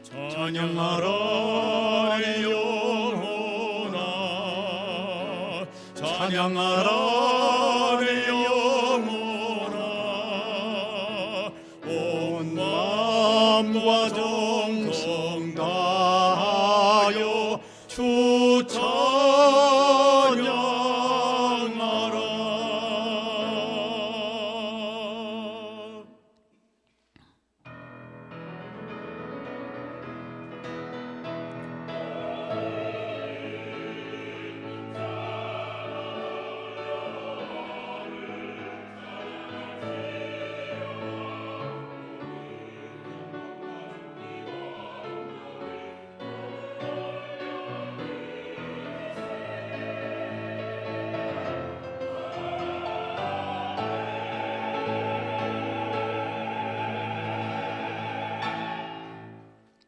찬양하라 내 영혼아, 찬양하라 내 영혼아, 온 마음과 정성 다하여 주 찬양하라.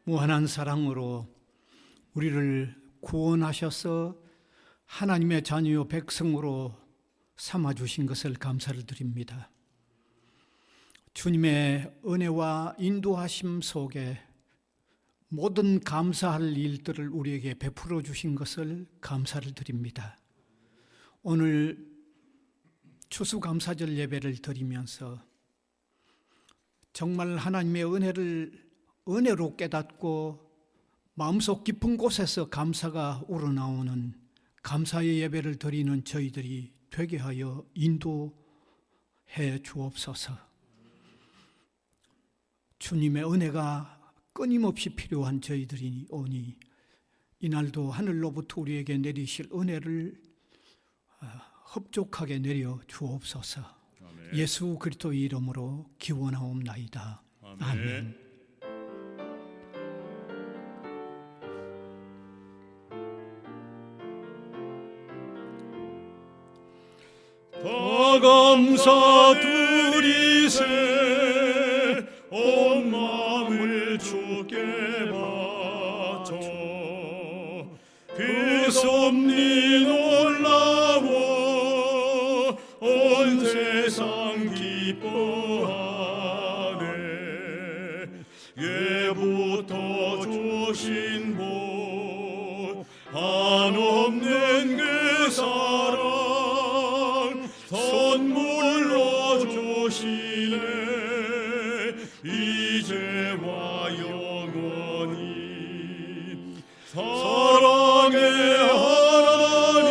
무한한 사랑으로 우리를 구원하셔서 하나님의 자녀요 백성으로 삼아주신 것을 감사를 드립니다. 주님의 은혜와 인도하심 속에 모든 감사할 일들을 우리에게 베풀어 주신 것을 감사를 드립니다. 오늘 추수감사절 예배를 드리면서 정말 하나님의 은혜로 깨닫고 마음속 깊은 곳에서 감사가 우러나오는 감사의 예배를 드리는 저희들이 되게 하여 인도해 주옵소서. 주님의 은혜가 끊임없이 필요한 저희들이 오니 이날도 하늘로부터 우리에게 내리실 은혜를 흡족하게 내려 주옵소서. 아멘. 예수 그리스도의 이름으로 기원하옵나이다. 아멘. 다 감사 드리세 온 마음을 주께 바쳐 그 섭리 놀라워 온 세상 기뻐하네. 예부터 주신 복 한없는 그 사랑 선물로 주시네. 이제와 영원히 사랑의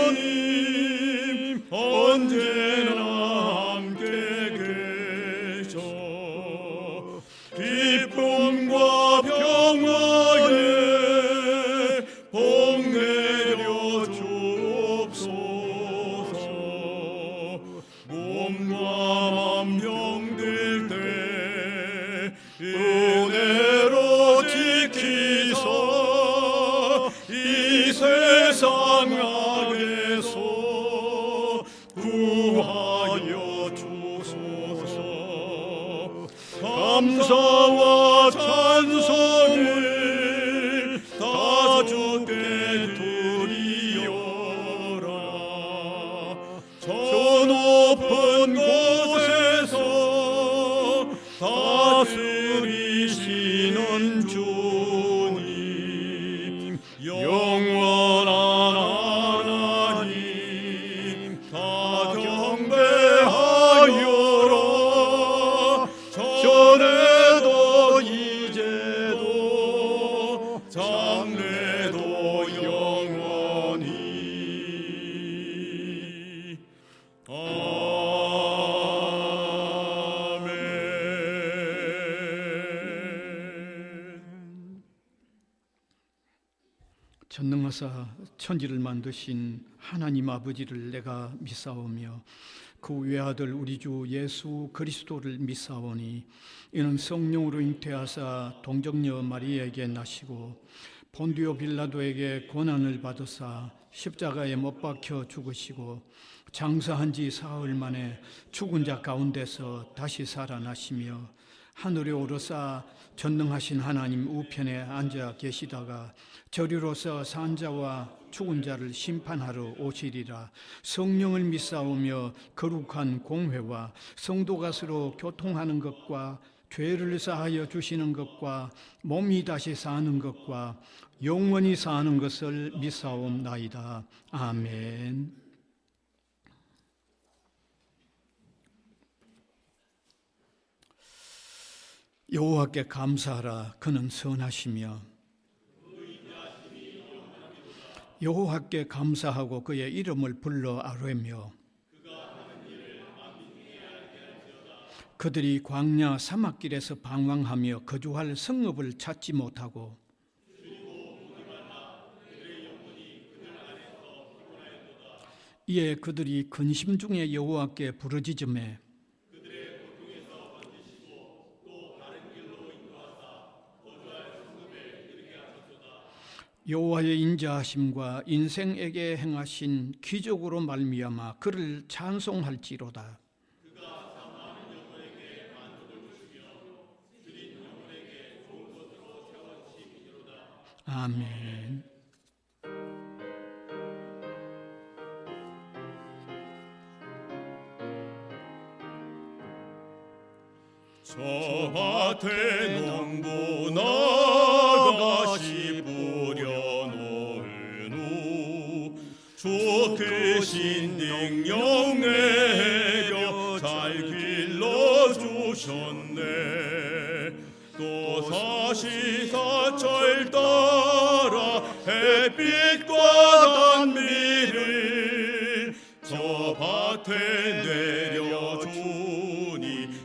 하나님 언제나 함께 계셔. 기쁨과 평화에 복 내려 주옵소서. 몸과 맘 병들 때 은혜로 지키사 이 세상 악에서 구하여 주소서. 감사와 찬송을 다 주께 드리오라. 저 높은 곳에서 다스리시는 주님, 영원한 하나님 다 경배하여라. 전에도 이제도 장래도 영원히. 전능하사 천지를 만드신 하나님 아버지를 내가 믿사오며 그 외아들 우리 주 예수 그리스도를 믿사오니 이는 성령으로 잉태하사 동정녀 마리아에게 나시고 본디오 빌라도에게 고난을 받으사 십자가에 못 박혀 죽으시고 장사한 지 사흘 만에 죽은 자 가운데서 다시 살아나시며 하늘에 오르사 전능하신 하나님 우편에 앉아 계시다가 저리로서 산자와 죽은 자를 심판하러 오시리라. 성령을 믿사오며 거룩한 공회와 성도가 서로 교통하는 것과 죄를 사하여 주시는 것과 몸이 다시 사는 것과 영원히 사는 것을 믿사옵나이다. 아멘. 여호와께 감사하라. 그는 선하시며 여호와께 감사하고 그의 이름을 불러 아뢰며 그들이 광야 사막길에서 방황하며 거주할 성읍을 찾지 못하고 이에 그들이 근심 중에 여호와께 부르짖으매 여호와의 인자하심과 인생에게 행하신 기적으로 말미암아 그를 찬송할지로다. 아멘. 저 밭에 농부 나가시 뿌려놓은 후 주 크신 능력 내려 잘 길러주셨네. 또 사시사철 따라 햇빛과 단미를 저 밭에 내려주니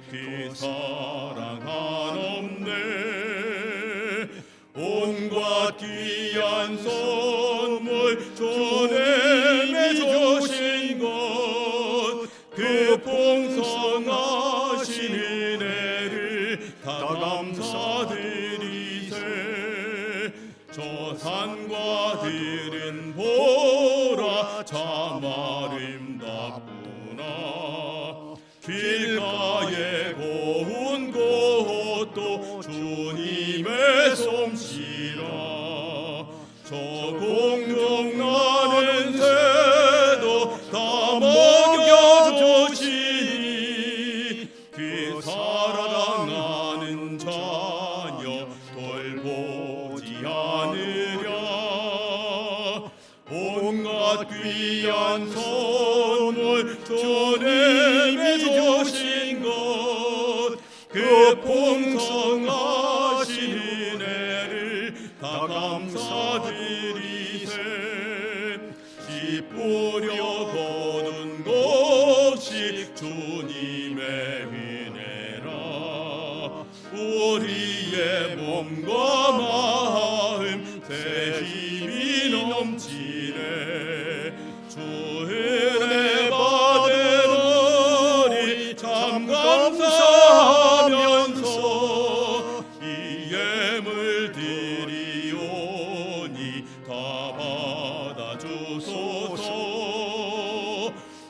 그 사랑 한없네. 온갖 귀한 선물 주님이 주신 것 그 풍성하신 은혜를 다 감사드리세. 저 산과 들은 보라 참 아름답구나. 길가에 고운 곳도 주님의 솜씨라. 저 공중 나는 새도 다 먹여주시니 그 사랑하는 자녀 돌보지 않으랴. 온갖 귀한 선물 주님이 주신 것 그 풍성하신 은혜를 다 감사드리세. 씨 뿌려 거둔 것이 주님의 은혜라. 우리의 몸과 마음 새 힘이 넘치네. 주 은혜 받으니 참 감사하면서 이 예물 드리오니 다 받아주소서.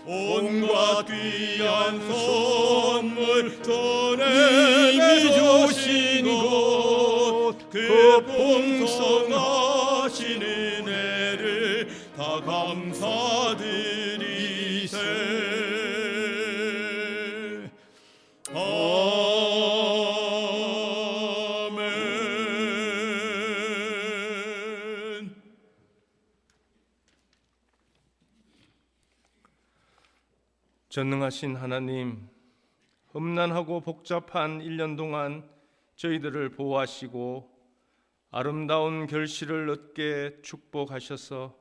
온갖 귀한 선물 주님이 주신 것 그 풍성하신 은혜를 다 감사드리세. 아멘. 전능하신 하나님, 험난하고 복잡한 1년 동안 저희들을 보호하시고 아름다운 결실을 얻게 축복하셔서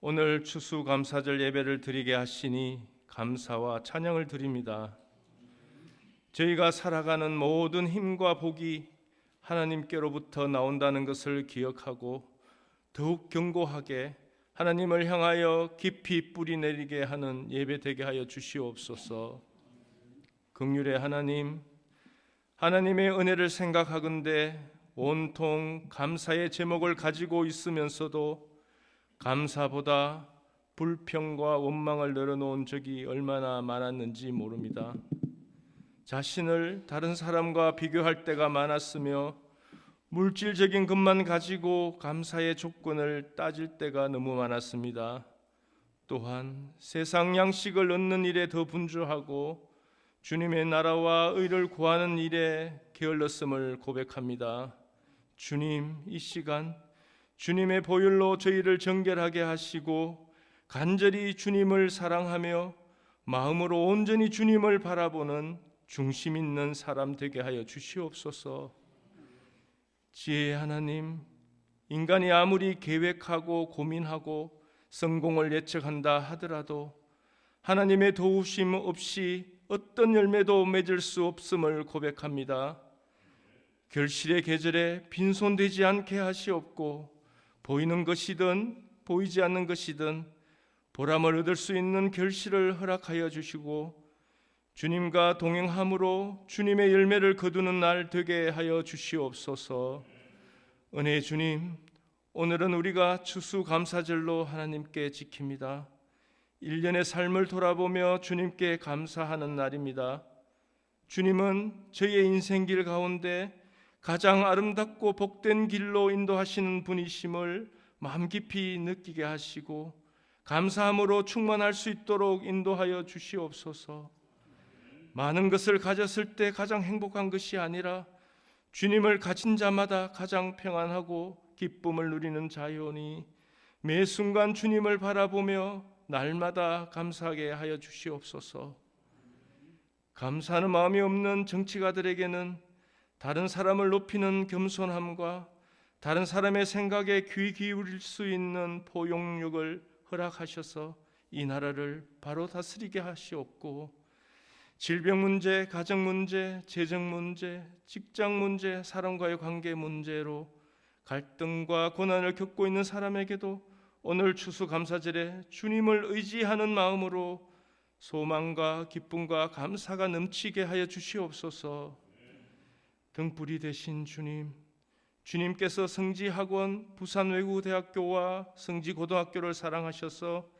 오늘 추수감사절 예배를 드리게 하시니 감사와 찬양을 드립니다. 저희가 살아가는 모든 힘과 복이 하나님께로부터 나온다는 것을 기억하고 더욱 견고하게 하나님을 향하여 깊이 뿌리 내리게 하는 예배 되게 하여 주시옵소서. 긍휼의 하나님, 하나님의 은혜를 생각하건대 온통 감사의 제목을 가지고 있으면서도 감사보다 불평과 원망을 늘어놓은 적이 얼마나 많았는지 모릅니다. 자신을 다른 사람과 비교할 때가 많았으며 물질적인 것만 가지고 감사의 조건을 따질 때가 너무 많았습니다. 또한 세상 양식을 얻는 일에 더 분주하고 주님의 나라와 의를 구하는 일에 게을렀음을 고백합니다. 주님, 이 시간 주님의 보혈로 저희를 정결하게 하시고 간절히 주님을 사랑하며 마음으로 온전히 주님을 바라보는 중심 있는 사람 되게 하여 주시옵소서. 지혜의 하나님, 인간이 아무리 계획하고 고민하고 성공을 예측한다 하더라도 하나님의 도우심 없이 어떤 열매도 맺을 수 없음을 고백합니다. 결실의 계절에 빈손되지 않게 하시옵고 보이는 것이든 보이지 않는 것이든 보람을 얻을 수 있는 결실을 허락하여 주시고 주님과 동행함으로 주님의 열매를 거두는 날 되게 하여 주시옵소서. 은혜의 주님, 오늘은 우리가 추수감사절로 하나님께 지킵니다. 1년의 삶을 돌아보며 주님께 감사하는 날입니다. 주님은 저희의 인생길 가운데 가장 아름답고 복된 길로 인도하시는 분이심을 마음 깊이 느끼게 하시고 감사함으로 충만할 수 있도록 인도하여 주시옵소서. 많은 것을 가졌을 때 가장 행복한 것이 아니라 주님을 가진 자마다 가장 평안하고 기쁨을 누리는 자요니 매 순간 주님을 바라보며 날마다 감사하게 하여 주시옵소서. 감사하는 마음이 없는 정치가들에게는 다른 사람을 높이는 겸손함과 다른 사람의 생각에 귀 기울일 수 있는 포용력을 허락하셔서 이 나라를 바로 다스리게 하시옵고 질병 문제, 가정 문제, 재정 문제, 직장 문제, 사람과의 관계 문제로 갈등과 고난을 겪고 있는 사람에게도 오늘 추수감사절에 주님을 의지하는 마음으로 소망과 기쁨과 감사가 넘치게 하여 주시옵소서. 등불이 되신 주님, 주님께서 성지학원 부산외국어대학교와 성지고등학교를 사랑하셔서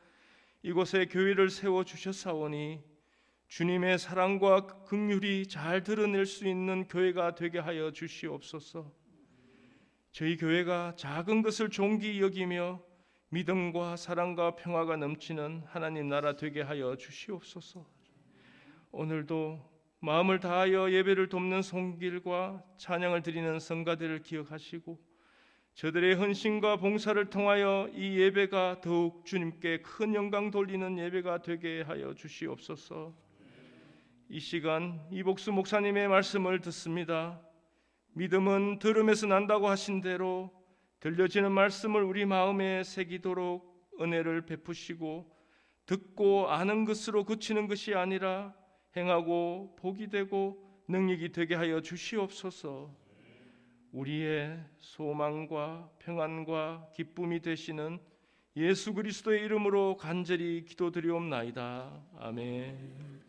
이곳에 교회를 세워주셨사오니 주님의 사랑과 긍휼이 잘 드러낼 수 있는 교회가 되게 하여 주시옵소서. 저희 교회가 작은 것을 존귀히 여기며 믿음과 사랑과 평화가 넘치는 하나님 나라 되게 하여 주시옵소서. 오늘도 마음을 다하여 예배를 돕는 손길과 찬양을 드리는 성가대를 기억하시고 저들의 헌신과 봉사를 통하여 이 예배가 더욱 주님께 큰 영광 돌리는 예배가 되게 하여 주시옵소서. 이 시간 이복수 목사님의 말씀을 듣습니다. 믿음은 들음에서 난다고 하신 대로 들려지는 말씀을 우리 마음에 새기도록 은혜를 베푸시고 듣고 아는 것으로 그치는 것이 아니라 행하고 복이 되고 능력이 되게 하여 주시옵소서. 우리의 소망과 평안과 기쁨이 되시는 예수 그리스도의 이름으로 간절히 기도드리옵나이다. 아멘.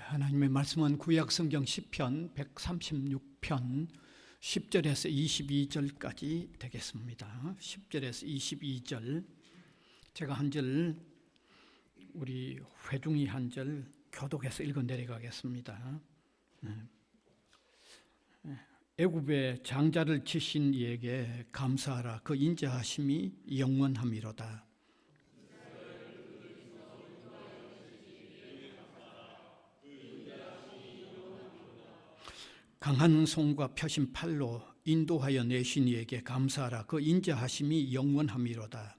하나님의 말씀은 구약성경 시편 136편 10절에서 22절까지 되겠습니다. 10절에서 22절 제가 한 절 우리 회중이 한 절 교독해서 읽어 내려가겠습니다. 애굽의 장자를 치신 이에게 감사하라. 그 인자하심이 영원함이로다. 강한 손과 펴신 팔로 인도하여 내신 이에게 감사하라. 그 인자하심이 영원함이로다.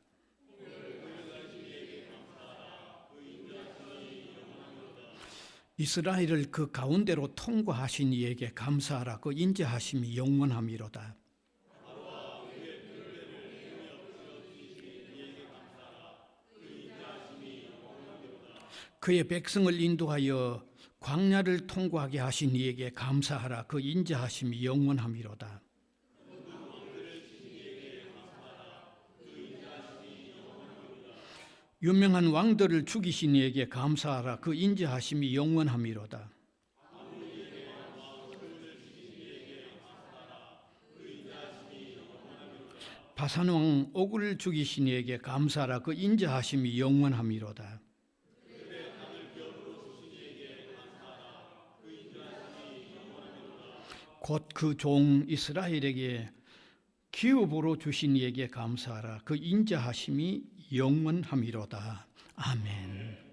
이스라엘을 그 가운데로 통과하신 이에게 감사하라. 그 인자하심이 영원함이로다. 그의 백성을 인도하여 광야를 통과하게 하신 이에게 감사하라. 그 인자하심이 영원함이로다. 유명한 왕들을 죽이신 이에게 감사하라. 그 인자하심이 영원함이로다. 바산왕 옥을 죽이신 이에게 감사하라. 그 인자하심이 영원함이로다. 곧 그 종 이스라엘에게 기업으로 주신 이에게 감사하라. 그 인자하심이 영원함이로다. 아멘.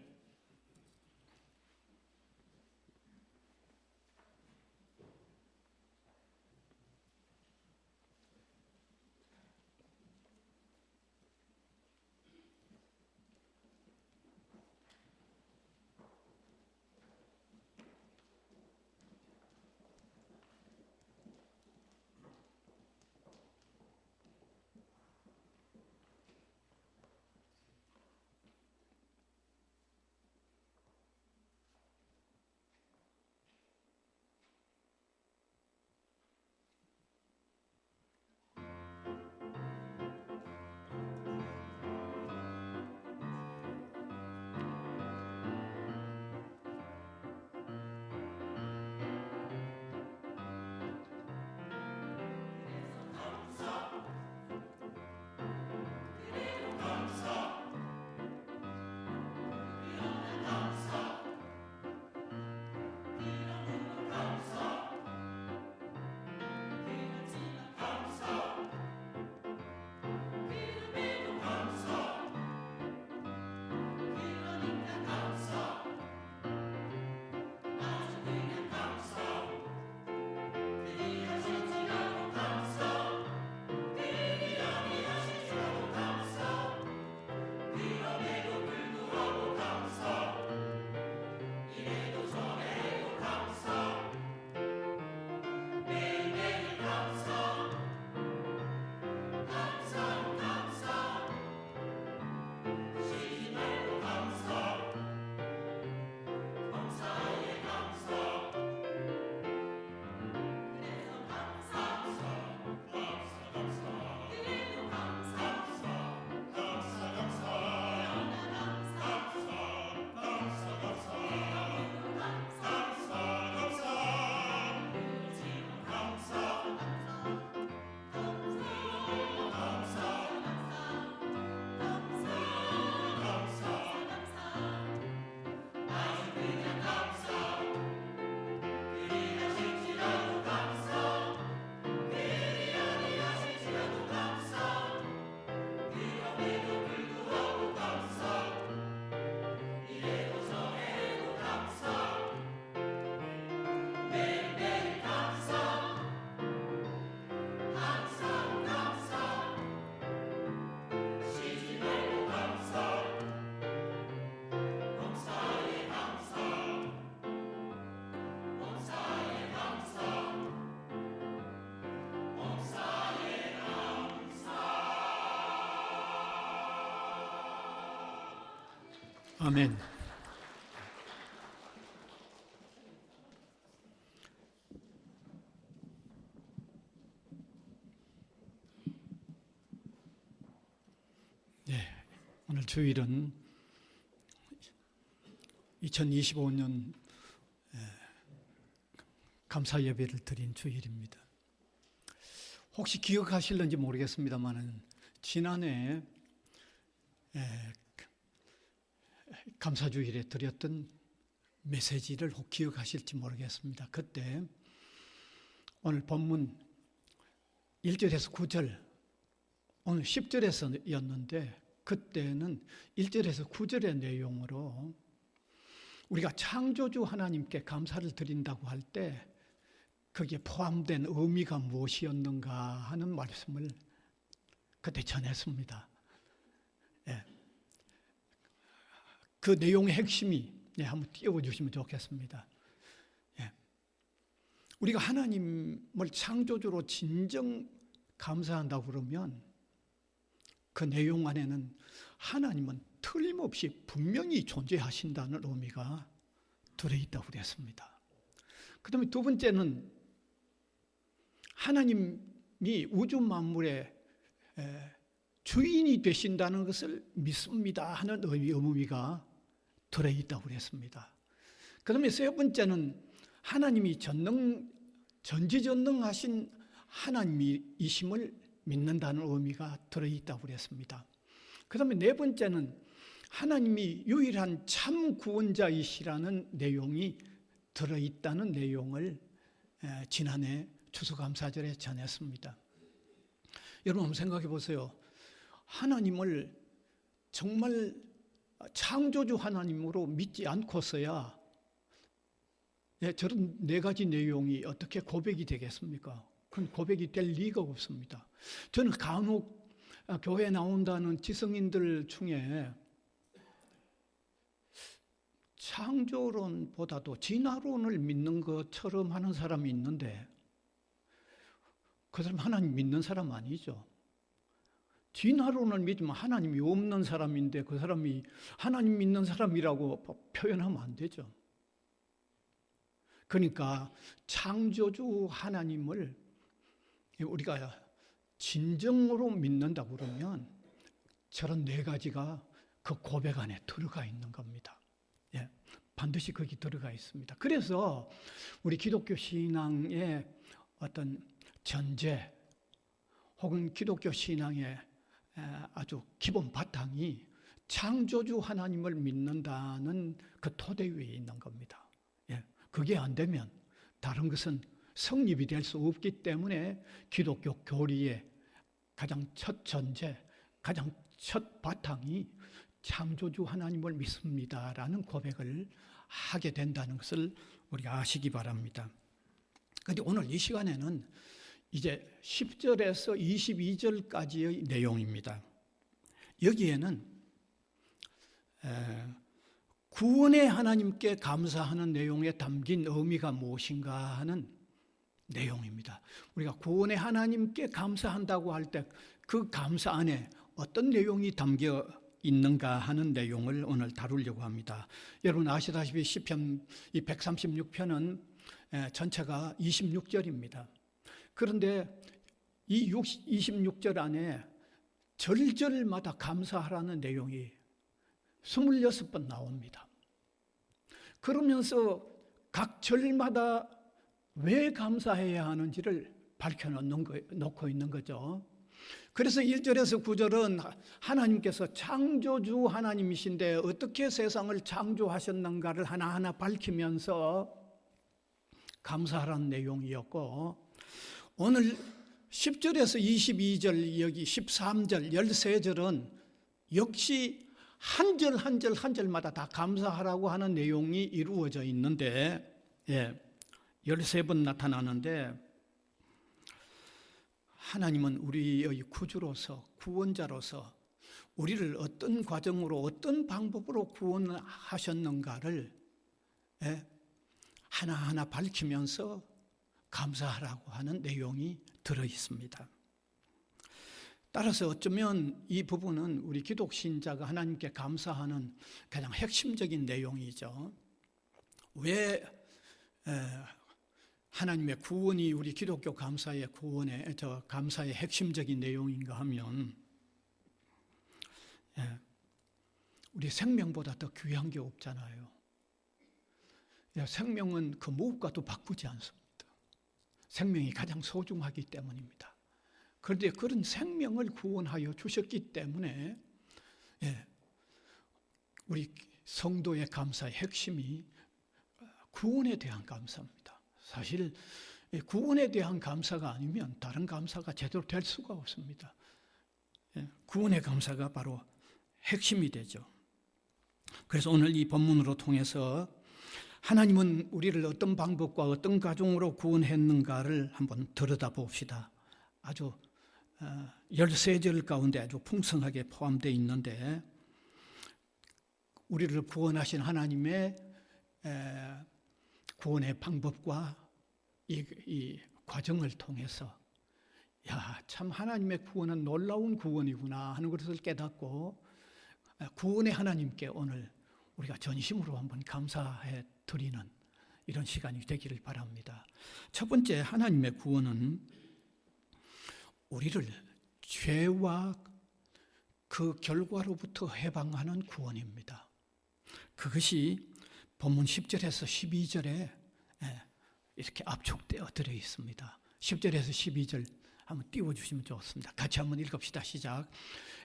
아멘. 네, 오늘 주일은 2025년 감사 예배를 드린 주일입니다. 혹시 기억하실는지 모르겠습니다만은 지난해 감사주일에 드렸던 메시지를 혹 기억하실지 모르겠습니다. 그때 오늘 본문 1절에서 9절, 오늘 10절에서였는데 그때는 1절에서 9절의 내용으로 우리가 창조주 하나님께 감사를 드린다고 할 때 거기에 포함된 의미가 무엇이었는가 하는 말씀을 그때 전했습니다. 그 내용의 핵심이 한번 띄워주시면 좋겠습니다. 우리가 하나님을 창조주로 진정 감사한다고 그러면 그 내용 안에는 하나님은 틀림없이 분명히 존재하신다는 의미가 들어있다고 그랬습니다. 그 다음에 두 번째는 하나님이 우주 만물의 주인이 되신다는 것을 믿습니다 하는 의미가 들어있다고 그랬습니다. 그 다음에 세 번째는 하나님이 전지전능하신 하나님이심을 믿는다는 의미가 들어있다고 그랬습니다. 그 다음에 네 번째는 하나님이 유일한 참 구원자이시라는 내용이 들어있다는 내용을 지난해 추수감사절에 전했습니다. 여러분 한번 생각해 보세요. 하나님을 정말 창조주 하나님으로 믿지 않고서야 저런 네 가지 내용이 어떻게 고백이 되겠습니까? 그건 고백이 될 리가 없습니다. 저는 간혹 교회 나온다는 지성인들 중에 창조론보다도 진화론을 믿는 것처럼 하는 사람이 있는데 그 사람 하나님 믿는 사람 아니죠. 진화론을 믿으면 하나님이 없는 사람인데 그 사람이 하나님 믿는 사람이라고 표현하면 안 되죠. 그러니까 창조주 하나님을 우리가 진정으로 믿는다고 그러면 저런 네 가지가 그 고백 안에 들어가 있는 겁니다. 예, 반드시 거기 들어가 있습니다. 그래서 우리 기독교 신앙의 어떤 전제 혹은 기독교 신앙의 아주 기본 바탕이 창조주 하나님을 믿는다는 그 토대 위에 있는 겁니다. 예, 그게 안 되면 다른 것은 성립이 될 수 없기 때문에 기독교 교리의 가장 첫 전제, 가장 첫 바탕이 창조주 하나님을 믿습니다라는 고백을 하게 된다는 것을 우리가 아시기 바랍니다. 그런데 오늘 이 시간에는 이제 10절에서 22절까지의 내용입니다. 여기에는 구원의 하나님께 감사하는 내용에 담긴 의미가 무엇인가 하는 내용입니다. 우리가 구원의 하나님께 감사한다고 할 때 그 감사 안에 어떤 내용이 담겨 있는가 하는 내용을 오늘 다루려고 합니다. 여러분 아시다시피 시편 이 136편은 전체가 26절입니다. 그런데 이 26절 안에 절절마다 감사하라는 내용이 26번 나옵니다. 그러면서 각 절마다 왜 감사해야 하는지를 놓고 있는 거죠. 그래서 1절에서 9절은 하나님께서 창조주 하나님이신데 어떻게 세상을 창조하셨는가를 하나하나 밝히면서 감사하라는 내용이었고, 오늘 10절에서 22절, 여기 13절, 13절은 역시 한 절 한 절 한 절마다 다 감사하라고 하는 내용이 이루어져 있는데 13번 나타나는데, 하나님은 우리의 구주로서 구원자로서 우리를 어떤 과정으로 어떤 방법으로 구원하셨는가를 하나하나 밝히면서 감사하라고 하는 내용이 들어있습니다. 따라서 어쩌면 이 부분은 우리 기독신자가 하나님께 감사하는 가장 핵심적인 내용이죠. 왜 하나님의 구원이 우리 기독교 감사의 감사의 핵심적인 내용인가 하면, 우리 생명보다 더 귀한 게 없잖아요. 생명은 그 무엇과도 바꾸지 않습니다. 생명이 가장 소중하기 때문입니다. 그런데 그런 생명을 구원하여 주셨기 때문에 우리 성도의 감사의 핵심이 구원에 대한 감사입니다. 사실 구원에 대한 감사가 아니면 다른 감사가 제대로 될 수가 없습니다. 구원의 감사가 바로 핵심이 되죠. 그래서 오늘 이 본문으로 통해서 하나님은 우리를 어떤 방법과 어떤 과정으로 구원했는가를 한번 들여다봅시다. 아주 13절 가운데 아주 풍성하게 포함되어 있는데, 우리를 구원하신 하나님의 구원의 방법과 이 과정을 통해서 참 하나님의 구원은 놀라운 구원이구나 하는 것을 깨닫고, 구원의 하나님께 오늘 우리가 전심으로 한번 감사해 드리는 이런 시간이 되기를 바랍니다. 첫 번째, 하나님의 구원은 우리를 죄와 그 결과로부터 해방하는 구원입니다. 그것이 본문 10절에서 12절에 이렇게 압축되어 들어 있습니다. 10절에서 12절 한번 띄워주시면 좋습니다. 같이 한번 읽읍시다. 시작.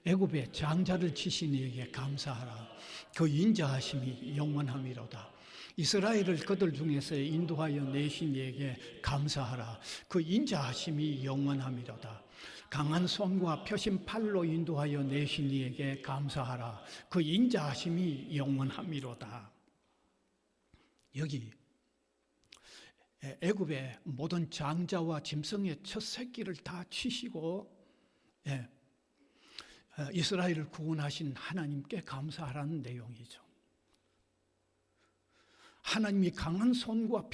애굽의 장자를 치신 이에게 감사하라. 그 인자하심이 영원함이로다. 이스라엘을 그들 중에서 인도하여 내신 이에게 감사하라. 그 인자하심이 영원함이로다. 강한 손과 펴신 팔로 인도하여 내신 이에게 감사하라. 그 인자하심이 영원함이로다. 여기 애굽의 모든 장자와 짐승의 첫 새끼를 다 치시고 이스라엘을 구원하신 하나님께 감사하라는 내용이죠. 하나님이 강한 손과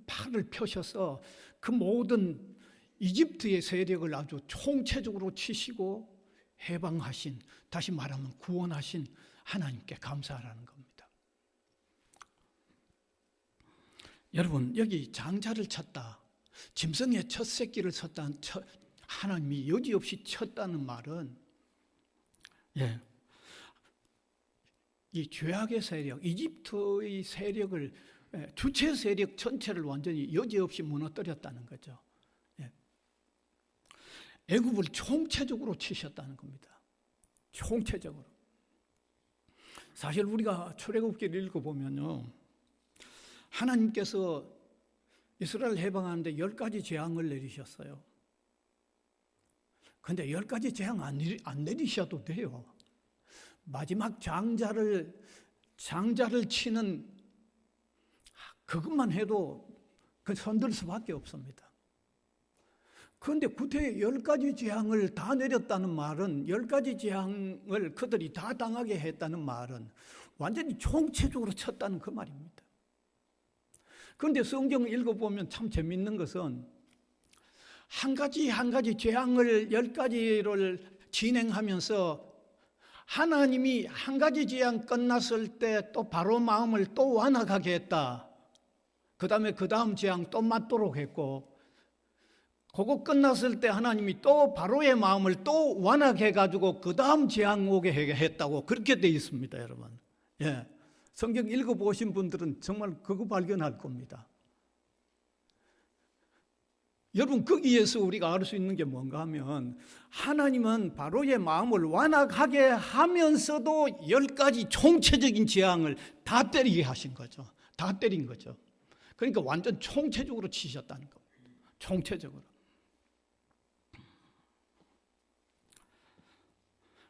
팔을 펴셔서 그 모든 이집트의 세력을 아주 총체적으로 치시고 해방하신, 다시 말하면 구원하신 하나님께 감사하라는 겁니다. 여러분, 여기 장자를 쳤다, 짐승의 첫 새끼를 쳤다, 하나님이 여지없이 쳤다는 말은 이 죄악의 세력, 이집트의 세력을, 주체 세력 전체를 완전히 여지없이 무너뜨렸다는 거죠. 애굽을 총체적으로 치셨다는 겁니다. 총체적으로. 사실 우리가 출애굽기를 읽어보면요, 하나님께서 이스라엘 해방하는데 10가지 재앙을 내리셨어요. 근데 10가지 재앙 안 내리셔도 돼요. 마지막 장자를 치는 그것만 해도 그 손들 수밖에 없습니다. 그런데 구태에 10가지 재앙을 다 내렸다는 말은, 10가지 재앙을 그들이 다 당하게 했다는 말은 완전히 총체적으로 쳤다는 그 말입니다. 그런데 성경을 읽어보면 참 재밌는 것은 한 가지 재앙을 10가지를 진행하면서 하나님이 한 가지 재앙 끝났을 때 또 바로 마음을 또 완악하게 했다. 그 다음 재앙 또 맞도록 했고, 그거 끝났을 때 하나님이 또 바로의 마음을 또 완악해가지고 그 다음 재앙 오게 했다고 그렇게 돼 있습니다, 여러분. 성경 읽어보신 분들은 정말 그거 발견할 겁니다. 여러분, 거기에서 우리가 알 수 있는 게 뭔가 하면, 하나님은 바로의 마음을 완악하게 하면서도 10가지 총체적인 재앙을 다 때리게 하신 거죠. 다 때린 거죠. 그러니까 완전 총체적으로 치셨다는 겁니다. 총체적으로.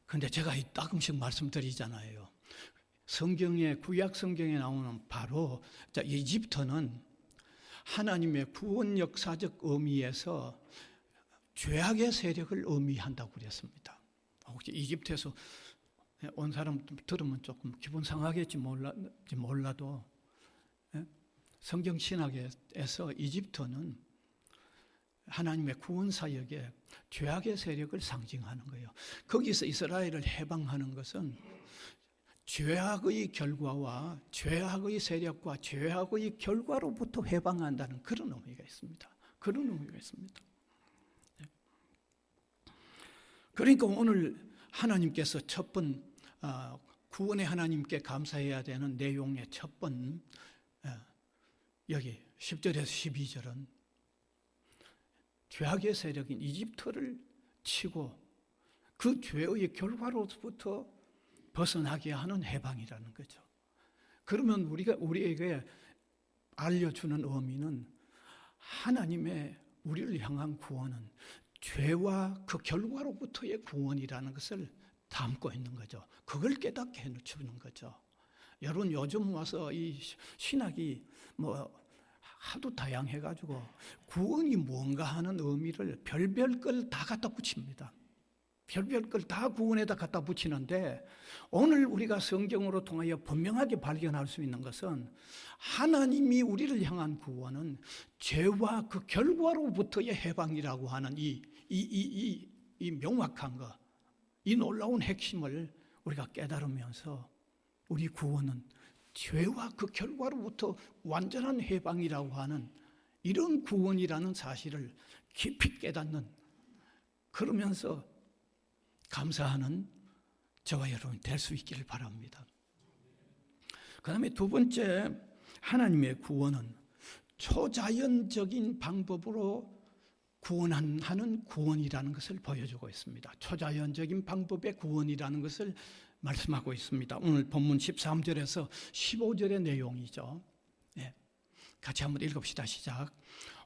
근데 제가 가끔씩 말씀드리잖아요. 구약 성경에 나오는 바로 이집트는 하나님의 구원 역사적 의미에서 죄악의 세력을 의미한다고 그랬습니다. 혹시 이집트에서 온 사람 들으면 조금 기분 상하겠지 몰라도 성경 신학에서 이집트는 하나님의 구원 사역에 죄악의 세력을 상징하는 거예요. 거기서 이스라엘을 해방하는 것은 죄악의 결과와 죄악의 세력과 죄악의 결과로부터 해방한다는 그런 의미가 있습니다. 그런 의미가 있습니다. 그러니까 오늘 하나님께서 구원의 하나님께 감사해야 되는 내용의 첫 번, 여기 10절에서 12절은 죄악의 세력인 이집트를 치고 그 죄의 결과로부터 벗어나게 하는 해방이라는 거죠. 그러면 우리에게 알려주는 의미는 하나님의 우리를 향한 구원은 죄와 그 결과로부터의 구원이라는 것을 담고 있는 거죠. 그걸 깨닫게 해주는 거죠. 여러분, 요즘 와서 이 신학이 하도 다양해가지고 구원이 뭔가 하는 의미를 별별 걸 다 갖다 붙입니다. 별별 걸 다 구원에다 갖다 붙이는데, 오늘 우리가 성경으로 통하여 분명하게 발견할 수 있는 것은 하나님이 우리를 향한 구원은 죄와 그 결과로부터의 해방이라고 하는 이 명확한 것, 이 놀라운 핵심을 우리가 깨달으면서 우리 구원은 죄와 그 결과로부터 완전한 해방이라고 하는 이런 구원이라는 사실을 깊이 깨닫는, 그러면서 감사하는 저와 여러분이 될 수 있기를 바랍니다. 그 다음에 두 번째, 하나님의 구원은 초자연적인 방법으로 구원하는 구원이라는 것을 보여주고 있습니다. 초자연적인 방법의 구원이라는 것을 말씀하고 있습니다. 오늘 본문 13절에서 15절의 내용이죠. 네. 같이 한번 읽읍시다. 시작.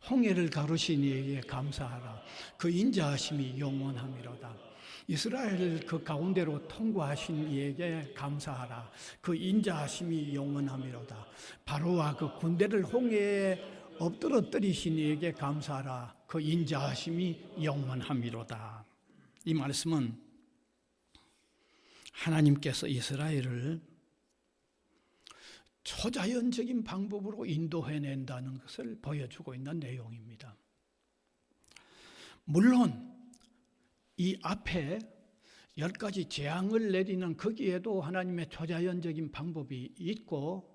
홍해를 가르신 이에게 감사하라. 그 인자하심이 영원함이로다. 이스라엘을 그 가운데로 통과하신 이에게 감사하라. 그 인자하심이 영원함이로다. 바로와 그 군대를 홍해에 엎드러뜨리신 이에게 감사하라. 그 인자하심이 영원함이로다. 이 말씀은 하나님께서 이스라엘을 초자연적인 방법으로 인도해낸다는 것을 보여주고 있는 내용입니다. 물론 이 앞에 10가지 재앙을 내리는 거기에도 하나님의 초자연적인 방법이 있고,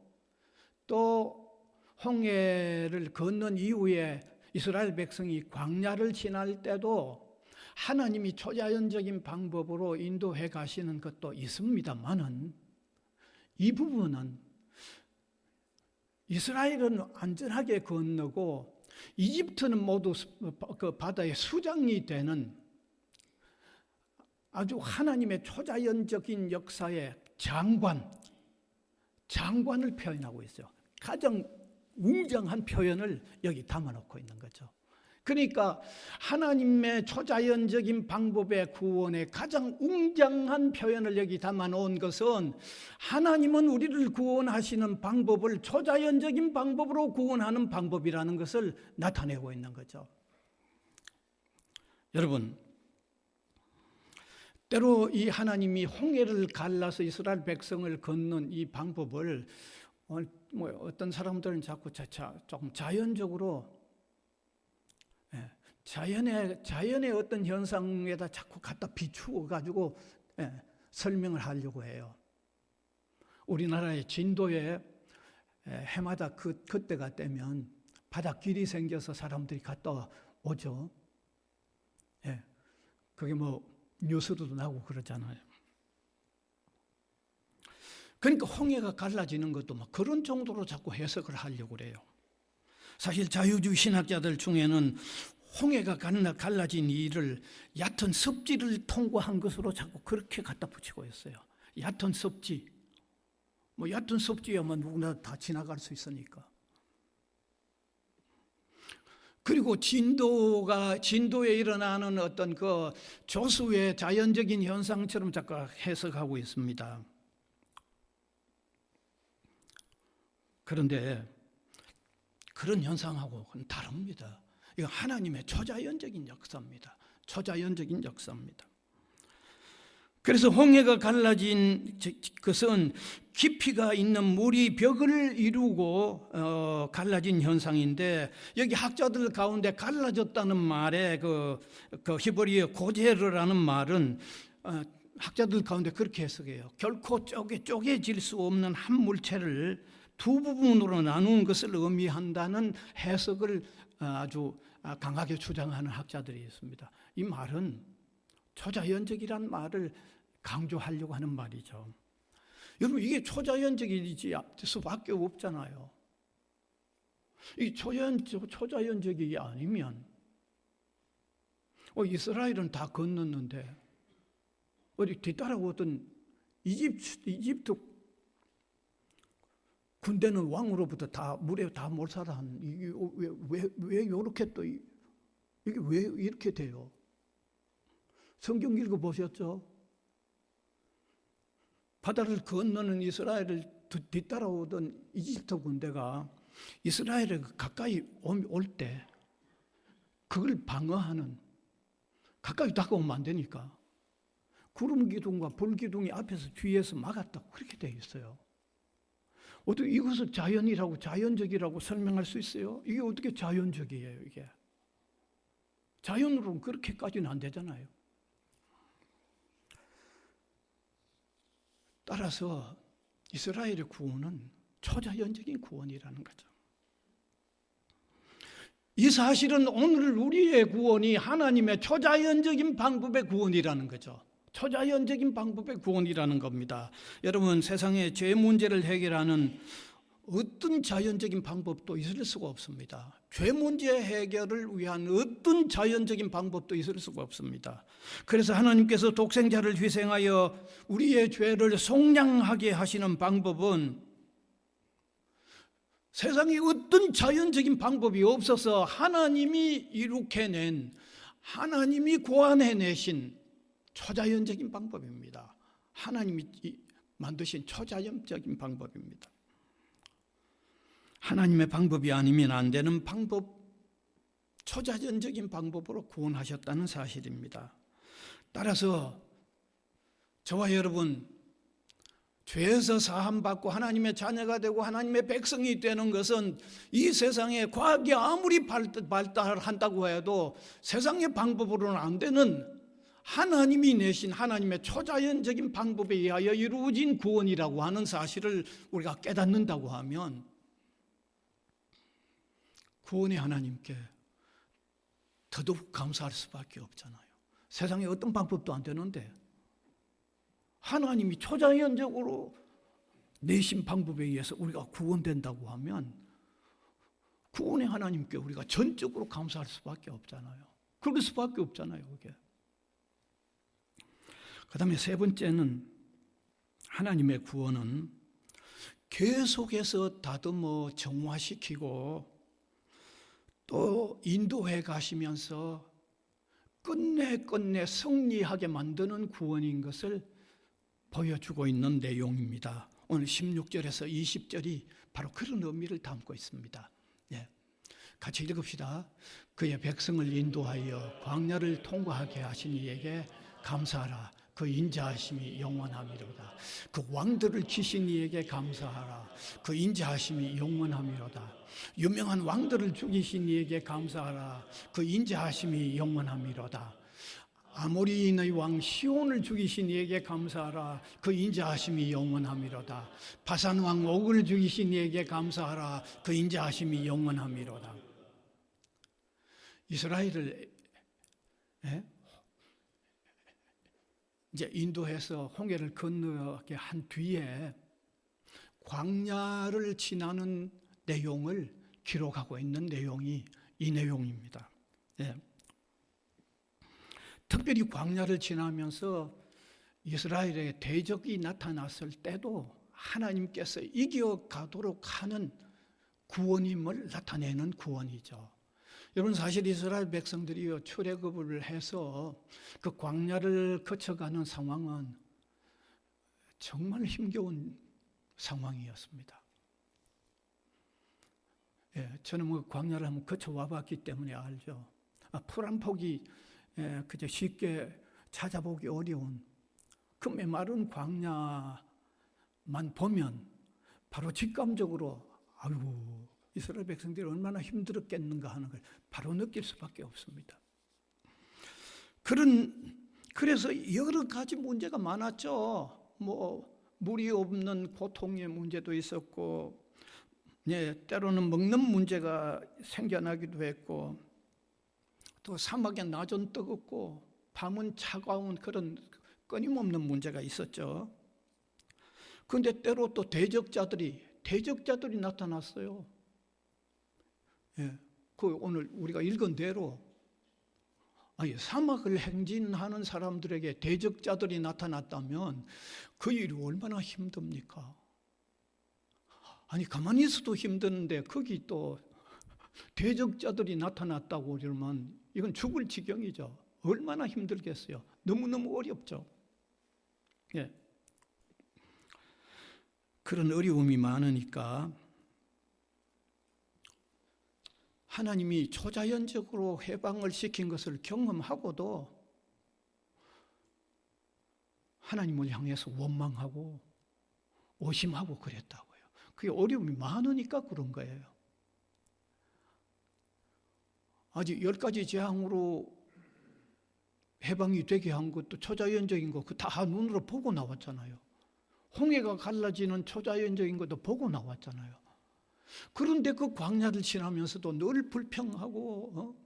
또 홍해를 건넌 이후에 이스라엘 백성이 광야를 지날 때도 하나님이 초자연적인 방법으로 인도해 가시는 것도 있습니다만은, 이 부분은 이스라엘은 안전하게 건너고 이집트는 모두 그 바다의 수장이 되는 아주 하나님의 초자연적인 역사의 장관을 표현하고 있어요. 가장 웅장한 표현을 여기 담아놓고 있는 거죠. 그러니까 하나님의 초자연적인 방법의 구원의 가장 웅장한 표현을 여기 담아놓은 것은, 하나님은 우리를 구원하시는 방법을 초자연적인 방법으로 구원하는 방법이라는 것을 나타내고 있는 거죠. 여러분, 때로 이 하나님이 홍해를 갈라서 이스라엘 백성을 건넌 이 방법을 어떤 사람들은 자꾸 조금 자연적으로, 자연의 어떤 현상에다 자꾸 갖다 비추어 가지고 설명을 하려고 해요. 우리나라의 진도에 해마다 그때가 되면 바닷길이 생겨서 사람들이 갔다 오죠. 그게 뭐 뉴스로도 나오고 그러잖아요. 그러니까 홍해가 갈라지는 것도 막 그런 정도로 자꾸 해석을 하려고 그래요. 사실 자유주의 신학자들 중에는 홍해가 갈라진 일을 얕은 습지를 통과한 것으로 자꾸 그렇게 갖다 붙이고 있어요. 얕은 습지. 뭐 얕은 습지야만 누구나 다 지나갈 수 있으니까. 그리고 진도에 일어나는 어떤 그 조수의 자연적인 현상처럼 자꾸 해석하고 있습니다. 그런데 그런 현상하고는 다릅니다. 이건 하나님의 초자연적인 역사입니다. 초자연적인 역사입니다. 그래서 홍해가 갈라진 것은 깊이가 있는 물이 벽을 이루고 갈라진 현상인데, 여기 학자들 가운데 갈라졌다는 말에 그 히브리어 고제르라는 말은 학자들 가운데 그렇게 해석해요. 결코 쪼개질 수 없는 한 물체를 두 부분으로 나눈 것을 의미한다는 해석을 아주 강하게 주장하는 학자들이 있습니다. 이 말은 초자연적이란 말을 강조하려고 하는 말이죠. 여러분, 이게 초자연적이지 수밖에 없잖아요. 이 초자연적이 아니면 이스라엘은 다 건넜는데 어디 뒤따라오던 이집트 군대는 왕으로부터 다 물에 다 몰살한, 이게 왜 이렇게 또 이게 왜 이렇게 돼요? 성경 읽어 보셨죠? 바다를 건너는 이스라엘을 뒤따라오던 이집트 군대가 이스라엘에 가까이 올 때 그걸 방어하는, 가까이 다가오면 안 되니까 구름 기둥과 불 기둥이 앞에서 뒤에서 막았다고 그렇게 되어 있어요. 어떻게 이것을 자연적이라고 설명할 수 있어요? 이게 어떻게 자연적이에요, 이게? 자연으로는 그렇게까지는 안 되잖아요. 따라서 이스라엘의 구원은 초자연적인 구원이라는 거죠. 이 사실은 오늘 우리의 구원이 하나님의 초자연적인 방법의 구원이라는 거죠. 초자연적인 방법의 구원이라는 겁니다. 여러분, 세상의 죄 문제를 해결하는 어떤 자연적인 방법도 있을 수가 없습니다. 죄 문제 해결을 위한 어떤 자연적인 방법도 있을 수가 없습니다. 그래서 하나님께서 독생자를 희생하여 우리의 죄를 속량하게 하시는 방법은 세상에 어떤 자연적인 방법이 없어서 하나님이 이룩해낸, 하나님이 고안해내신 초자연적인 방법입니다. 하나님이 만드신 초자연적인 방법입니다. 하나님의 방법이 아니면 안 되는 방법, 초자연적인 방법으로 구원하셨다는 사실입니다. 따라서 저와 여러분, 죄에서 사함받고 하나님의 자녀가 되고 하나님의 백성이 되는 것은 이 세상에 과학이 아무리 발달한다고 해도 세상의 방법으로는 안 되는 하나님이 내신 하나님의 초자연적인 방법에 의하여 이루어진 구원이라고 하는 사실을 우리가 깨닫는다고 하면 구원의 하나님께 더더욱 감사할 수밖에 없잖아요. 세상에 어떤 방법도 안 되는데 하나님이 초자연적으로 내신 방법에 의해서 우리가 구원된다고 하면 구원의 하나님께 우리가 전적으로 감사할 수밖에 없잖아요. 그럴 수밖에 없잖아요, 그게. 그 다음에 세 번째는 하나님의 구원은 계속해서 다듬어 정화시키고 또 인도해 가시면서 끝내 승리하게 만드는 구원인 것을 보여주고 있는 내용입니다. 오늘 16절에서 20절이 바로 그런 의미를 담고 있습니다. 예. 같이 읽읍시다. 그의 백성을 인도하여 광야를 통과하게 하신 이에게 감사하라. 그 인자하심이 영원함이로다. 그 왕들을 치신 이에게 감사하라. 그 인자하심이 영원함이로다. 유명한 왕들을 죽이신 이에게 감사하라. 그 인자하심이 영원함이로다. 아모리인의 왕 시온을 죽이신 이에게 감사하라. 그 인자하심이 영원함이로다. 바산 왕 옥을 죽이신 이에게 감사하라. 그 인자하심이 영원함이로다. 이스라엘을 이제 인도해서 홍해를 건너게 한 뒤에 광야를 지나는 내용을 기록하고 있는 내용이 이 내용입니다. 예. 특별히 광야를 지나면서 이스라엘의 대적이 나타났을 때도 하나님께서 이겨가도록 하는 구원임을 나타내는 구원이죠. 여러분, 사실 이스라엘 백성들이 출애굽을 해서 그 광야를 거쳐가는 상황은 정말 힘겨운 상황이었습니다. 예, 저는 광야를 한번 거쳐와 봤기 때문에 알죠. 풀 한 폭이 그저 쉽게 찾아보기 어려운 그 메마른 광야만 보면 바로 직감적으로 아이고 이스라엘 백성들이 얼마나 힘들었겠는가 하는 걸 바로 느낄 수밖에 없습니다. 그래서 여러 가지 문제가 많았죠. 물이 없는 고통의 문제도 있었고, 때로는 먹는 문제가 생겨나기도 했고, 또 사막에 낮은 뜨겁고 밤은 차가운 그런 끊임없는 문제가 있었죠. 그런데 때로 또 대적자들이 나타났어요. 오늘 우리가 읽은 대로 사막을 행진하는 사람들에게 대적자들이 나타났다면 그 일이 얼마나 힘듭니까? 가만히 있어도 힘드는데 거기 또 대적자들이 나타났다고 그러면 이건 죽을 지경이죠. 얼마나 힘들겠어요. 너무너무 어렵죠. 예. 그런 어려움이 많으니까 하나님이 초자연적으로 해방을 시킨 것을 경험하고도 하나님을 향해서 원망하고 오심하고 그랬다고요. 그게 어려움이 많으니까 그런 거예요. 아직 10가지 재앙으로 해방이 되게 한 것도 초자연적인 거 다 눈으로 보고 나왔잖아요. 홍해가 갈라지는 초자연적인 것도 보고 나왔잖아요. 그런데 그 광야를 지나면서도 늘 불평하고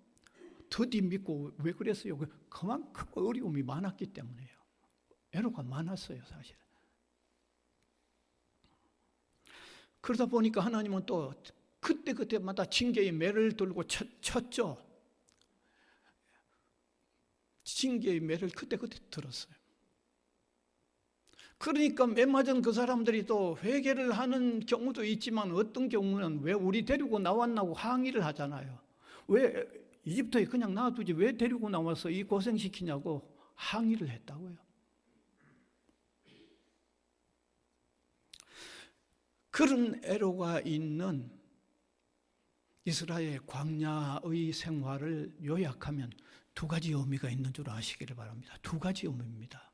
더디 믿고 왜 그랬어요? 그만큼 어려움이 많았기 때문에요. 애로가 많았어요, 사실. 그러다 보니까 하나님은 또 그때마다 징계의 매를 들고 쳤죠. 징계의 매를 그때 들었어요. 그러니까 맨맞은 그 사람들이 또 회개를 하는 경우도 있지만 어떤 경우는 왜 우리 데리고 나왔나고 항의를 하잖아요. 왜 이집트에 그냥 놔두지 왜 데리고 나와서 이 고생시키냐고 항의를 했다고요. 그런 애로가 있는 이스라엘 광야의 생활을 요약하면 두 가지 의미가 있는 줄 아시기를 바랍니다. 두 가지 의미입니다.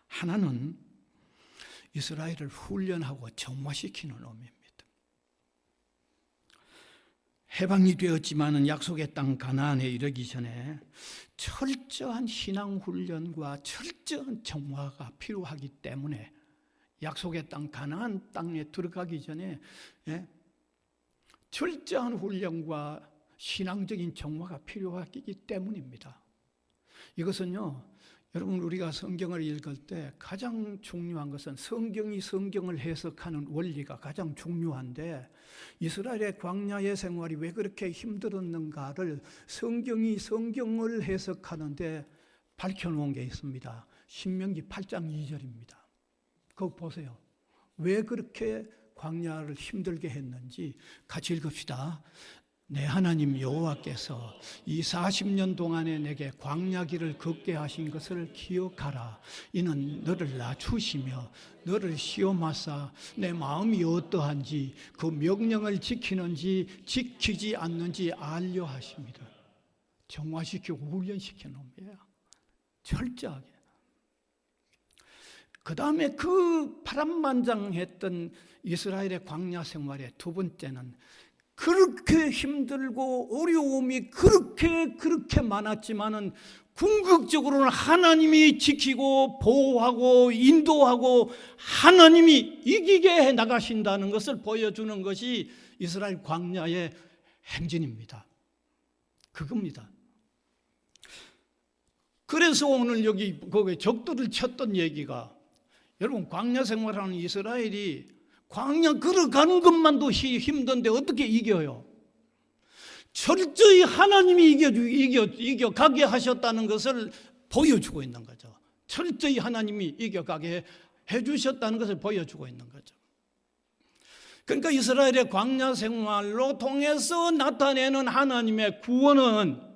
하나는 이스라엘을 훈련하고 정화시키는 의미입니다. 해방이 되었지만은 약속의 땅 가나안에 이르기 전에 철저한 신앙 훈련과 철저한 정화가 필요하기 때문에 약속의 땅 가나안 땅에 들어가기 전에 철저한 훈련과 신앙적인 정화가 필요하기 때문입니다. 이것은요, 여러분 우리가 성경을 읽을 때 가장 중요한 것은 성경이 성경을 해석하는 원리가 가장 중요한데 이스라엘의 광야의 생활이 왜 그렇게 힘들었는가를 성경이 성경을 해석하는데 밝혀놓은 게 있습니다. 신명기 8장 2절입니다. 그거 보세요. 왜 그렇게 광야를 힘들게 했는지 같이 읽읍시다. 내 하나님 여호와께서 이 40년 동안에 내게 광야길을 걷게 하신 것을 기억하라. 이는 너를 낮추시며 너를 시험하사 내 마음이 어떠한지 그 명령을 지키는지 지키지 않는지 알려 하십니다. 정화시키고 훈련시켜 놓습니다. 철저하게. 그 다음에 그 파란만장했던 이스라엘의 광야 생활의 두 번째는 그렇게 힘들고 어려움이 그렇게 많았지만은 궁극적으로는 하나님이 지키고 보호하고 인도하고 하나님이 이기게 해 나가신다는 것을 보여주는 것이 이스라엘 광야의 행진입니다. 그겁니다. 그래서 오늘 여기 거기 적들을 쳤던 얘기가 여러분 광야 생활하는 이스라엘이 광야 걸어가는 것만도 힘든데 어떻게 이겨요? 철저히 하나님이 이겨가게 하셨다는 것을 보여주고 있는 거죠. 철저히 하나님이 이겨가게 해주셨다는 것을 보여주고 있는 거죠. 그러니까 이스라엘의 광야 생활로 통해서 나타내는 하나님의 구원은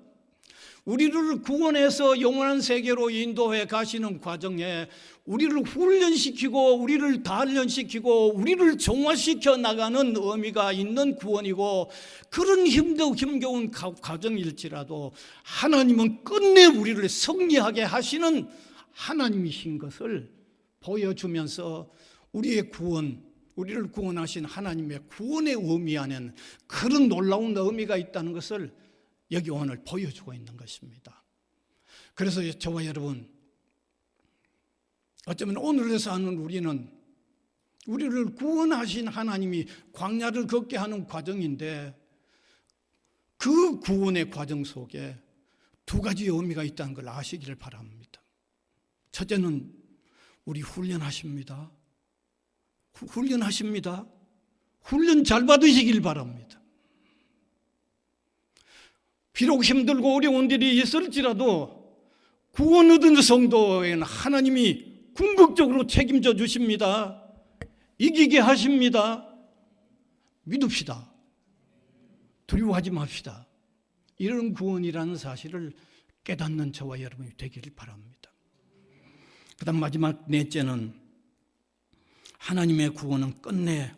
우리를 구원해서 영원한 세계로 인도해 가시는 과정에 우리를 훈련시키고 우리를 단련시키고 우리를 정화시켜 나가는 의미가 있는 구원이고 그런 힘겨운 과정일지라도 하나님은 끝내 우리를 승리하게 하시는 하나님이신 것을 보여주면서 우리의 구원, 우리를 구원하신 하나님의 구원의 의미 안에는 그런 놀라운 의미가 있다는 것을 여기 오늘 보여주고 있는 것입니다. 그래서 저와 여러분 어쩌면 오늘에 사는 우리를 구원하신 하나님이 광야를 걷게 하는 과정인데 그 구원의 과정 속에 두 가지 의미가 있다는 걸 아시기를 바랍니다. 첫째는 우리 훈련하십니다. 훈련 잘 받으시길 바랍니다. 비록 힘들고 어려운 일이 있을지라도 구원 얻은 성도에는 하나님이 궁극적으로 책임져 주십니다. 이기게 하십니다. 믿읍시다. 두려워하지 맙시다. 이런 구원이라는 사실을 깨닫는 저와 여러분이 되기를 바랍니다. 그 다음 마지막 넷째는 하나님의 구원은 끝내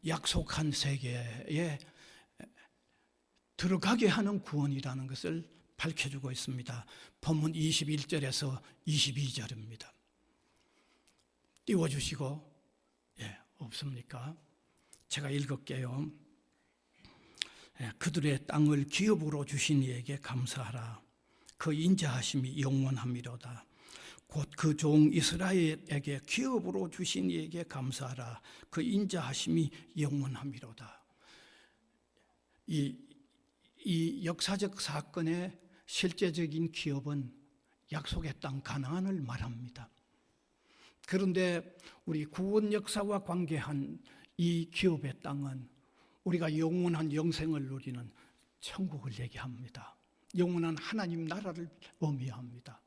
약속한 세계에 들어가게 하는 구원이라는 것을 밝혀주고 있습니다. 본문 21절에서 22절입니다. 띄워주시고 없습니까? 제가 읽을게요. 그들의 땅을 기업으로 주신 이에게 감사하라. 그 인자하심이 영원함이로다. 곧 그 종 이스라엘에게 기업으로 주신 이에게 감사하라. 그 인자하심이 영원함이로다. 이 역사적 사건의 실제적인 기업은 약속의 땅 가나안을 말합니다. 그런데 우리 구원 역사와 관계한 이 기업의 땅은 우리가 영원한 영생을 누리는 천국을 얘기합니다. 영원한 하나님 나라를 의미합니다.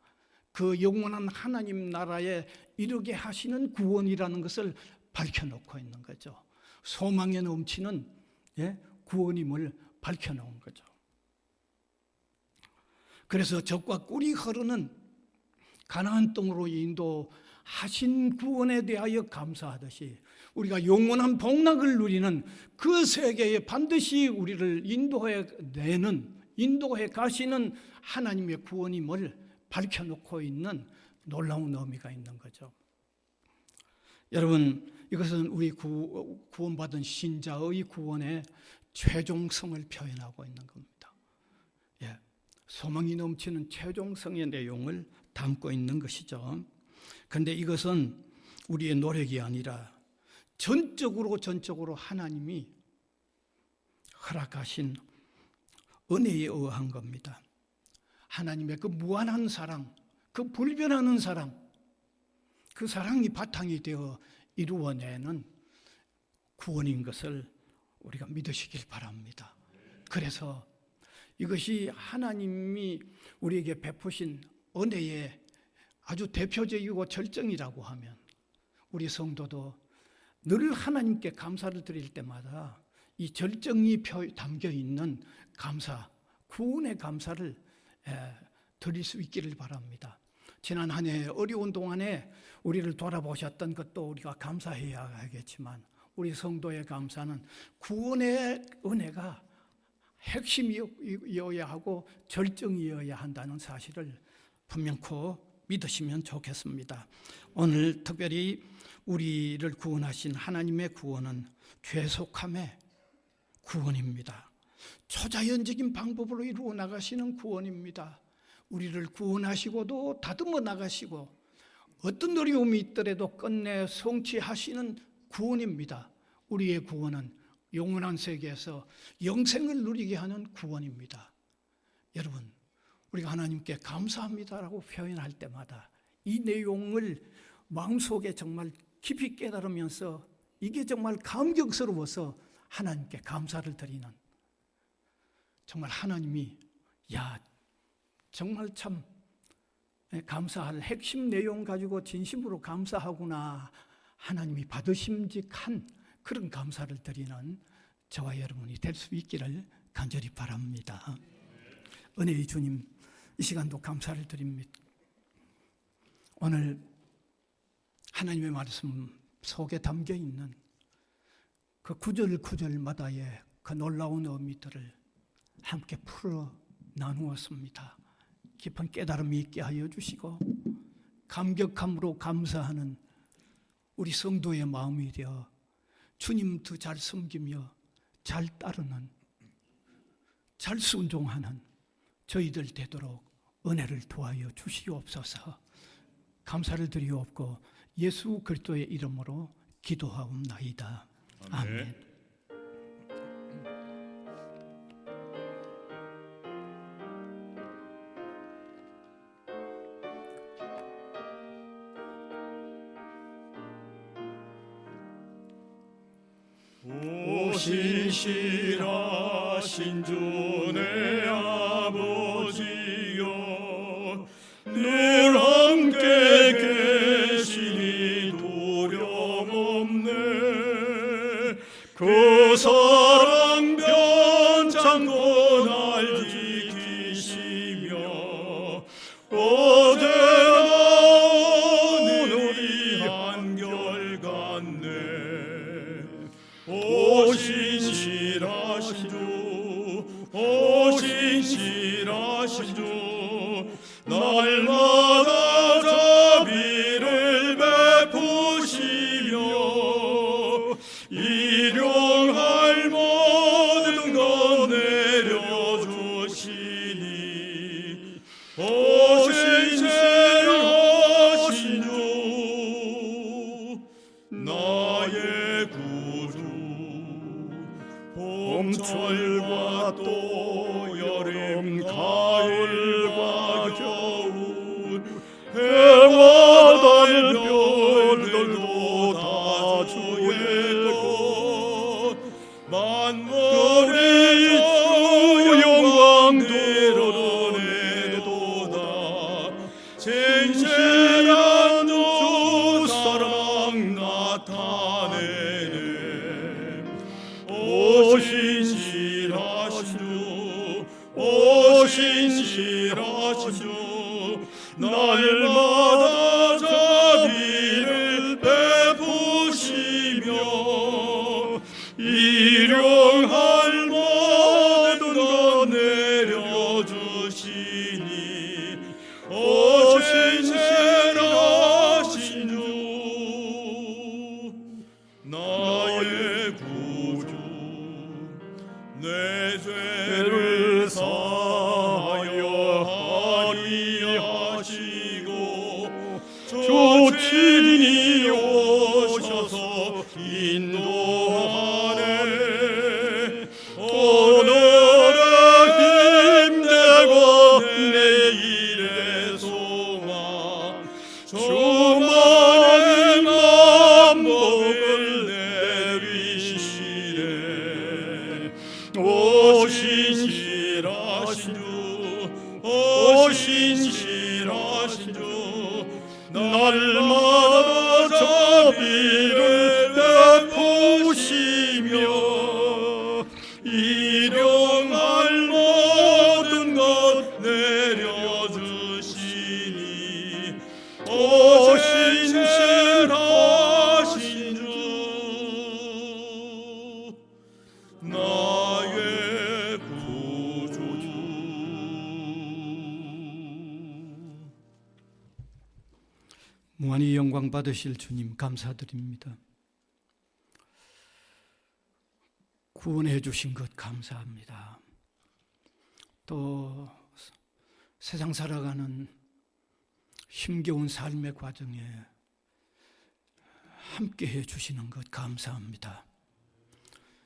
그 영원한 하나님 나라에 이르게 하시는 구원이라는 것을 밝혀놓고 있는 거죠. 소망에 넘치는 구원임을 밝혀놓은 거죠. 그래서 젖과 꿀이 흐르는 가나안 땅으로 인도하신 구원에 대하여 감사하듯이 우리가 영원한 복락을 누리는 그 세계에 반드시 우리를 인도해 가시는 하나님의 구원임을 밝혀놓고 있는 놀라운 의미가 있는 거죠. 여러분, 이것은 우리 구원받은 신자의 구원의 최종성을 표현하고 있는 겁니다. 소망이 넘치는 최종성의 내용을 담고 있는 것이죠. 그런데 이것은 우리의 노력이 아니라 전적으로 하나님이 허락하신 은혜에 의한 겁니다. 하나님의 그 무한한 사랑, 그 불변하는 사랑, 그 사랑이 바탕이 되어 이루어내는 구원인 것을 우리가 믿으시길 바랍니다. 그래서 이것이 하나님이 우리에게 베푸신 은혜의 아주 대표적이고 절정이라고 하면 우리 성도도 늘 하나님께 감사를 드릴 때마다 이 절정이 담겨 있는 감사, 구원의 감사를 드릴 수 있기를 바랍니다. 지난 한 해 어려운 동안에 우리를 돌아보셨던 것도 우리가 감사해야 하겠지만 우리 성도의 감사는 구원의 은혜가 핵심이어야 하고 절정이어야 한다는 사실을 분명코 믿으시면 좋겠습니다. 오늘 특별히 우리를 구원하신 하나님의 구원은 죄속함의 구원입니다. 초자연적인 방법으로 이루어 나가시는 구원입니다. 우리를 구원하시고도 다듬어 나가시고 어떤 어려움이 있더라도 끝내 성취하시는 구원입니다. 우리의 구원은 영원한 세계에서 영생을 누리게 하는 구원입니다. 여러분, 우리가 하나님께 감사합니다라고 표현할 때마다 이 내용을 마음속에 정말 깊이 깨달으면서 이게 정말 감격스러워서 하나님께 감사를 드리는, 정말 하나님이 정말 참 감사할 핵심 내용 가지고 진심으로 감사하구나, 하나님이 받으심직한 그런 감사를 드리는 저와 여러분이 될 수 있기를 간절히 바랍니다. 은혜의 주님, 이 시간도 감사를 드립니다. 오늘 하나님의 말씀 속에 담겨 있는 그 구절구절마다의 그 놀라운 의미들을 함께 풀어 나누었습니다. 깊은 깨달음이 있게 하여 주시고 감격함으로 감사하는 우리 성도의 마음이 되어 주님 더 잘 섬기며 잘 따르는, 잘 순종하는 저희들 되도록 은혜를 도하여 주시옵소서. 감사를 드리옵고 예수 그리스도의 이름으로 기도하옵나이다. 아멘. 신실하신 주 내 아버지여, 늘 함께 계시니 두려움없네. 그 사랑 변창고 날 지키시며 어제나 오늘이 한결같네. 오 신실하신 주, 날마다 자비를 베푸시며 일용할 모든 것 내려주시니, 오 신실하신 나의 구주 봄철과 또 여름 가을과 겨울 해와 달 별들도 다 주의 것 만물의 주 영광 드러내도다 진실한 주 사랑 나타내네 오 신실하신 주 오 신실하신 주 날마다 자비를 베푸시며 일용할 모든 것 내려주시니 오 신실하신 주 나의 구주 내 죄를 사하여하리 하시고 주 친히 오셔서 인도하네 오늘의 힘내고 내일의 소망 주만의 만복을 내리시네 오 신실하신 주 오 신실하신 주 날마다 자비를 베푸시며 일용할 모든 것 내려주시니 오 신실하신 주 나의 구주 무한히 영광 받으실 주님 감사드립니다. 구원해 주신 것 감사합니다. 또 세상 살아가는 힘겨운 삶의 과정에 함께해 주시는 것 감사합니다.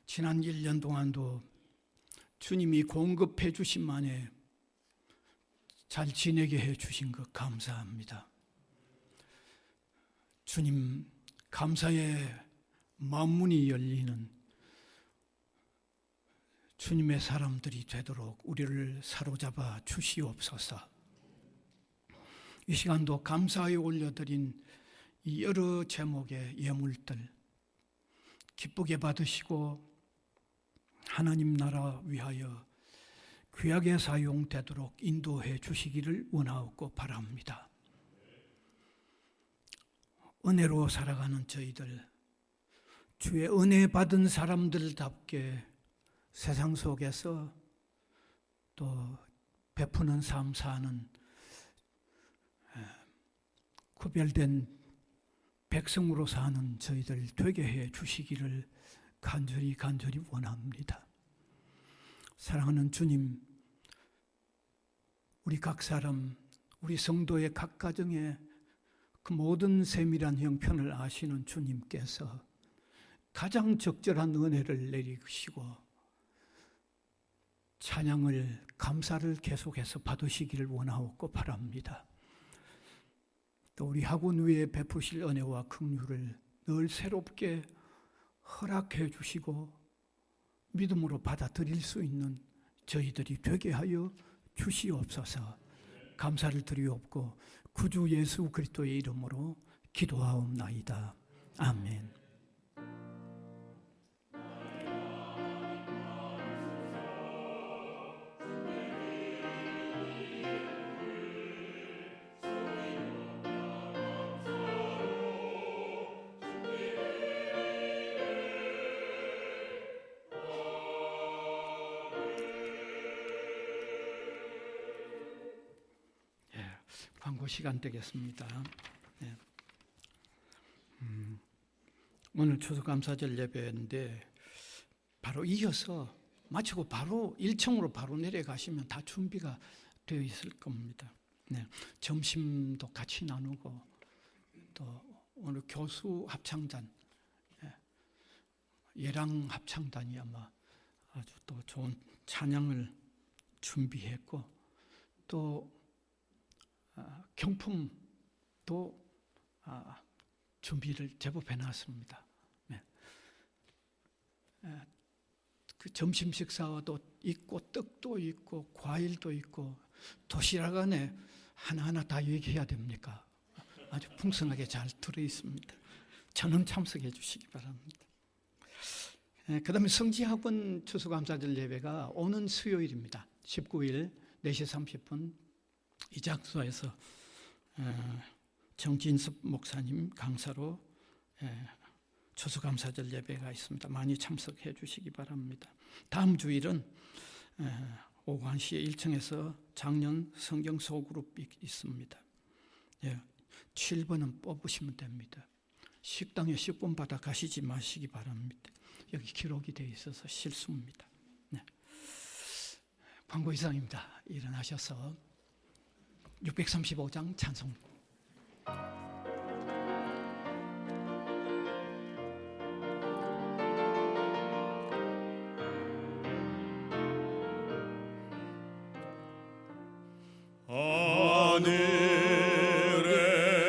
지난 1년 동안도 주님이 공급해 주신 만에 잘 지내게 해 주신 것 감사합니다. 주님, 감사의 마음문이 열리는 주님의 사람들이 되도록 우리를 사로잡아 주시옵소서. 이 시간도 감사하여 올려드린 이 여러 제목의 예물들 기쁘게 받으시고 하나님 나라 위하여 귀하게 사용되도록 인도해 주시기를 원하옵고 바랍니다. 은혜로 살아가는 저희들, 주의 은혜 받은 사람들답게 세상 속에서 또 베푸는 삶 사는 구별된 백성으로 사는 저희들 되게 해 주시기를 간절히 원합니다. 사랑하는 주님, 우리 각 사람, 우리 성도의 각 가정에 그 모든 세밀한 형편을 아시는 주님께서 가장 적절한 은혜를 내리시고 찬양을, 감사를 계속해서 받으시기를 원하옵고 바랍니다. 또 우리 학원 위에 베푸실 은혜와 긍휼을 늘 새롭게 허락해 주시고 믿음으로 받아들일 수 있는 저희들이 되게 하여 주시옵소서. 감사를 드리옵고 구주 예수 그리스도의 이름으로 기도하옵나이다. 아멘. 광고 시간 되겠습니다. 네. 오늘 추수감사절 예배인데 바로 이어서 마치고 바로 1층으로 바로 내려가시면 다 준비가 되어 있을 겁니다. 네. 점심도 같이 나누고 또 오늘 교수 합창단 예랑 합창단이 아마 아주 또 좋은 찬양을 준비했고 또 경품도 준비를 제법 해놨습니다. 네. 그 점심 식사도 있고 떡도 있고 과일도 있고 도시락 안에 하나하나 다 얘기해야 됩니까? 아주 풍성하게 잘 들어 있습니다. 전원 참석해 주시기 바랍니다. 그 다음에 성지학원 추수감사절 예배가 오는 수요일입니다. 19일 4시 30분 이 장소에서 정진섭 목사님 강사로 추수감사절 예배가 있습니다. 많이 참석해 주시기 바랍니다. 다음 주일은 오관시에 1층에서 작년 성경 소그룹이 있습니다. 7번은 뽑으시면 됩니다. 식당에 10번 받아 가시지 마시기 바랍니다. 여기 기록이 되어 있어서 실수입니다. 네. 광고 이상입니다. 일어나셔서 635장 찬송.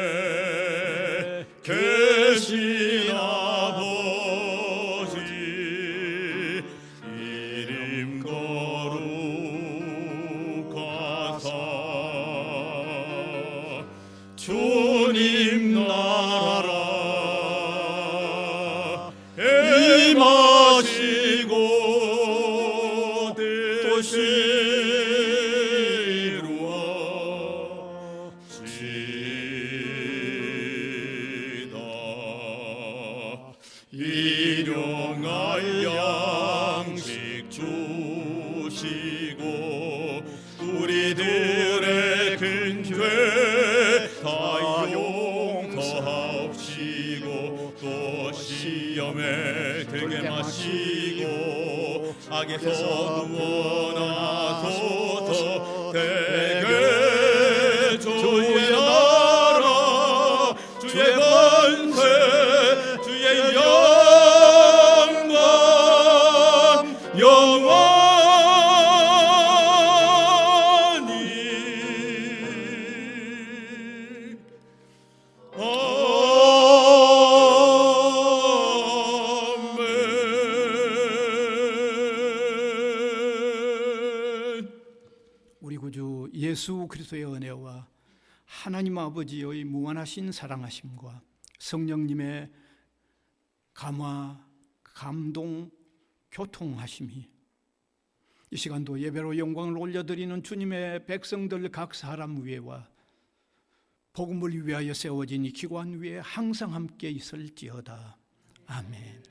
하늘에 계신 아버지 이름 거룩하사 주님 나라 임하시고 뜻이 일용할 양식 주시고 우리들의 큰 죄 다 용서하옵시고 또 시험에 들게 마시고 악에서 구원하소서. 대개 주의 나라 주의 권세 주의 영광 영원히 아멘. 우리 구주 예수 그리스도의 은혜와 하나님 아버지의 무한하신 사랑하심과 성령님의 감화, 감동, 교통하심이 이 시간도 예배로 영광을 올려드리는 주님의 백성들 각 사람 위에와 복음을 위하여 세워진 이 기관 위에 항상 함께 있을지어다. 아멘.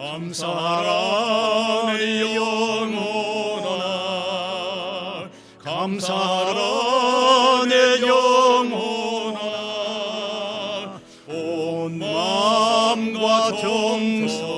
감사하라 내 영혼아 감사하라 내 영혼아 온 마음과 정성